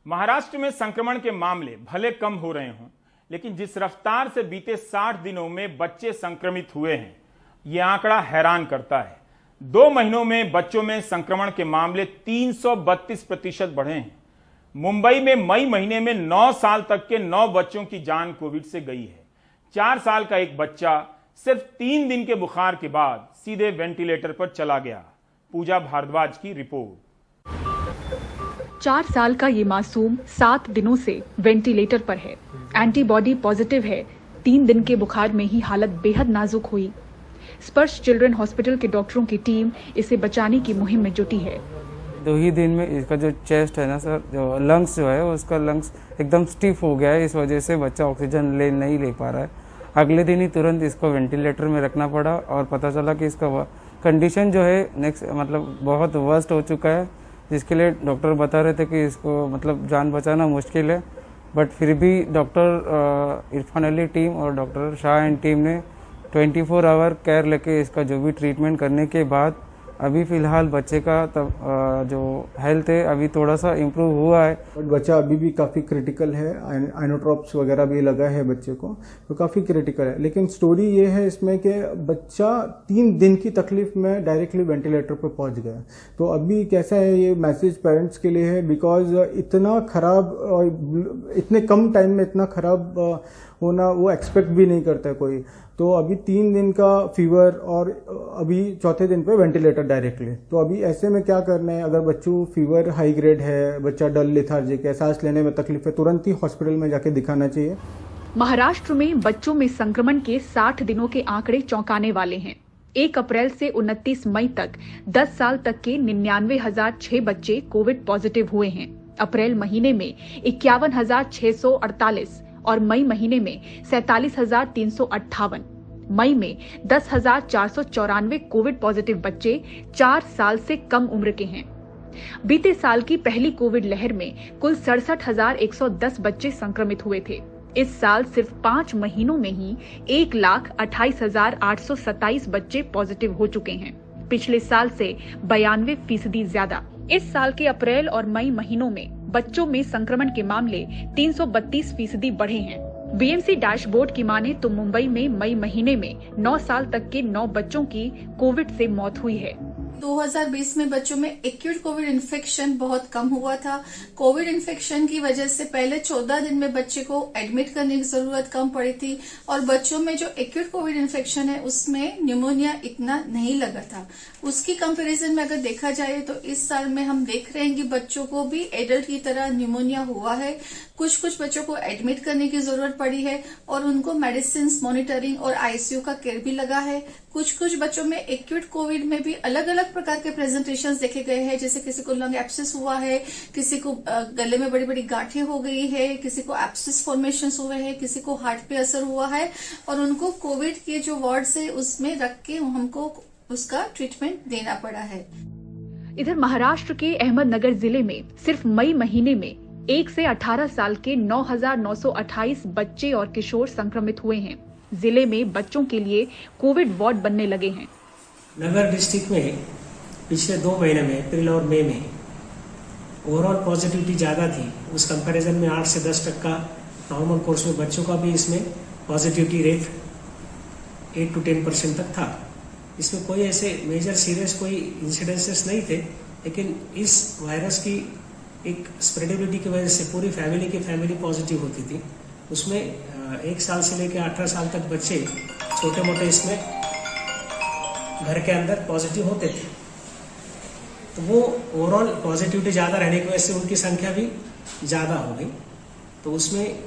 महाराष्ट्र में संक्रमण के मामले भले कम हो रहे हों, लेकिन जिस रफ्तार से बीते 60 दिनों में बच्चे संक्रमित हुए हैं, यह आंकड़ा हैरान करता है। 2 महीनों में बच्चों में संक्रमण के मामले 332% बढ़े हैं। मुंबई में मई महीने में 9 साल तक के 9 बच्चों की जान कोविड से गई है। 4 साल का एक बच्चा सिर्फ 3 दिन के बुखार के बाद सीधे वेंटिलेटर पर चला गया। पूजा भारद्वाज की रिपोर्ट। 4 साल का ये मासूम 7 दिनों से वेंटिलेटर पर है। एंटीबॉडी पॉजिटिव है। 3 दिन के बुखार में ही हालत बेहद नाजुक हुई। स्पर्श चिल्ड्रन हॉस्पिटल के डॉक्टरों की टीम इसे बचाने की मुहिम में जुटी है। 2 ही दिन में इसका जो चेस्ट है ना सर, जो लंग्स जो है उसका लंग्स एकदम स्टिफ हो गया है। इस वजह से बच्चा ऑक्सीजन नहीं ले पा रहा है। अगले दिन ही तुरंत इसको वेंटिलेटर में रखना पड़ा और पता चला कि इसका कंडीशन जो है नेक्स्ट मतलब बहुत वर्स्ट हो चुका है, जिसके लिए डॉक्टर बता रहे थे कि इसको मतलब जान बचाना मुश्किल है। बट फिर भी डॉक्टर इरफान अली टीम और डॉक्टर शाह एंड टीम ने 24 आवर केयर लेके इसका जो भी ट्रीटमेंट करने के बाद अभी फिलहाल बच्चे का जो हेल्थ है अभी थोड़ा सा इम्प्रूव हुआ है। बट बच्चा अभी भी काफ़ी क्रिटिकल है। आइनोट्रॉप्स वगैरह भी लगा है बच्चे को, तो काफ़ी क्रिटिकल है। लेकिन स्टोरी ये है इसमें कि बच्चा 3 दिन की तकलीफ में डायरेक्टली वेंटिलेटर पर पहुंच गया। तो अभी कैसा है, ये मैसेज पेरेंट्स के लिए है, बिकॉज इतना खराब और इतने कम टाइम में इतना खराब होना वो एक्सपेक्ट भी नहीं करता है कोई। तो अभी 3 दिन का फीवर और अभी चौथे दिन पे वेंटिलेटर डायरेक्टली। तो अभी ऐसे में क्या करना है, अगर बच्चों फीवर हाई ग्रेड है, बच्चा डल लेथार्जिक है, सांस लेने में तकलीफ है, तुरंत ही हॉस्पिटल में जाके दिखाना चाहिए। महाराष्ट्र में बच्चों में संक्रमण के 60 दिनों के आंकड़े चौंकाने वाले हैं। 1 अप्रैल से 29 मई तक 10 साल तक के 99,006 बच्चे कोविड पॉजिटिव हुए हैं। अप्रैल महीने में 51,648 और मई महीने में 47,358। मई में 10,494 कोविड पॉजिटिव बच्चे 4 साल से कम उम्र के हैं। बीते साल की पहली कोविड लहर में कुल 67,110 बच्चे संक्रमित हुए थे। इस साल सिर्फ 5 महीनों में ही 1,28,827 बच्चे पॉजिटिव हो चुके हैं, पिछले साल से 92% ज्यादा। इस साल के अप्रैल और मई महीनों में बच्चों में संक्रमण के मामले 332% बढ़े हैं। बीएमसी डैशबोर्ड की माने तो मुंबई में मई महीने में 9 साल तक के 9 बच्चों की कोविड से मौत हुई है। 2020 में बच्चों में एक्यूट कोविड इन्फेक्शन बहुत कम हुआ था। कोविड इन्फेक्शन की वजह से पहले 14 दिन में बच्चे को एडमिट करने की जरूरत कम पड़ी थी और बच्चों में जो एक्यूट कोविड इन्फेक्शन है उसमें न्यूमोनिया इतना नहीं लगा था। उसकी कंपैरिजन में अगर देखा जाए तो इस साल में हम देख रहे हैं कि बच्चों को भी एडल्ट की तरह न्यूमोनिया हुआ है। कुछ बच्चों को एडमिट करने की जरूरत पड़ी है और उनको मेडिसिन मॉनिटरिंग और आईसीयू का केयर भी लगा है। कुछ बच्चों में एक्यूट कोविड में भी अलग अलग प्रकार के प्रेजेंटेशंस देखे गए हैं, जैसे किसी को लंग एब्सेस हुआ है, किसी को गले में बड़ी बड़ी गांठें हो गई है, किसी को एब्सेस फॉर्मेशंस हुए हैं, किसी को हार्ट पे असर हुआ है और उनको कोविड के जो वार्ड्स है उसमें रख के हमको उसका ट्रीटमेंट देना पड़ा है। इधर महाराष्ट्र के अहमदनगर जिले में सिर्फ मई महीने में 1 से 18 साल के 9,928 बच्चे और किशोर संक्रमित हुए हैं। जिले में बच्चों के लिए कोविड वार्ड बनने लगे हैं। नगर डिस्ट्रिक्ट में पिछले 2 महीने में अप्रैल और मई में ओवरऑल पॉजिटिविटी ज़्यादा थी। उस कंपैरिजन में 8 से 10% नॉर्मल कोर्स में बच्चों का भी इसमें पॉजिटिविटी रेट 8 to 10% तक था। इसमें कोई ऐसे मेजर सीरियस कोई इंसिडेंसेस नहीं थे, लेकिन इस वायरस की एक स्प्रेडेबिलिटी की वजह से पूरी फैमिली पॉजिटिव होती थी। उसमें 1 साल से लेकर 18 साल तक बच्चे छोटे मोटे इसमें घर के अंदर पॉजिटिव होते थे। तो वो ओवरऑल पॉजिटिविटी ज़्यादा रहने की वजह से उनकी संख्या भी ज़्यादा हो गई। तो उसमें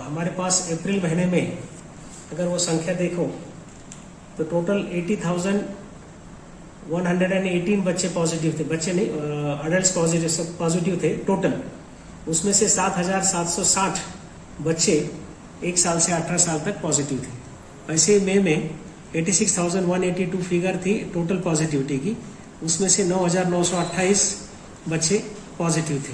हमारे पास अप्रैल महीने में अगर वो संख्या देखो तो टोटल 80,118 बच्चे पॉजिटिव थे। बच्चे नहीं, अडल्ट पॉजिटिव थे टोटल। उसमें से 7,760 बच्चे 1 साल से 18 साल तक पॉजिटिव थे। वैसे मई में 86,182 फिगर थी टोटल पॉजिटिविटी की, उसमें से 9,928 बच्चे पॉजिटिव थे।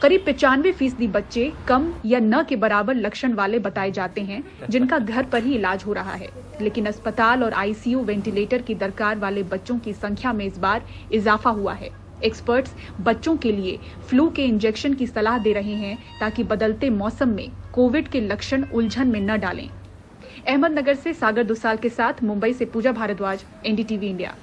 करीब 95% बच्चे कम या न के बराबर लक्षण वाले बताए जाते हैं, जिनका घर पर ही इलाज हो रहा है। लेकिन अस्पताल और आईसीयू वेंटिलेटर की दरकार वाले बच्चों की संख्या में इस बार इजाफा हुआ है। एक्सपर्ट्स बच्चों के लिए फ्लू के इंजेक्शन की सलाह दे रहे हैं ताकि बदलते मौसम में कोविड के लक्षण उलझन में न डालें। अहमदनगर से सागर दुसाल के साथ मुंबई से पूजा भारद्वाज, एनडीटीवी इंडिया।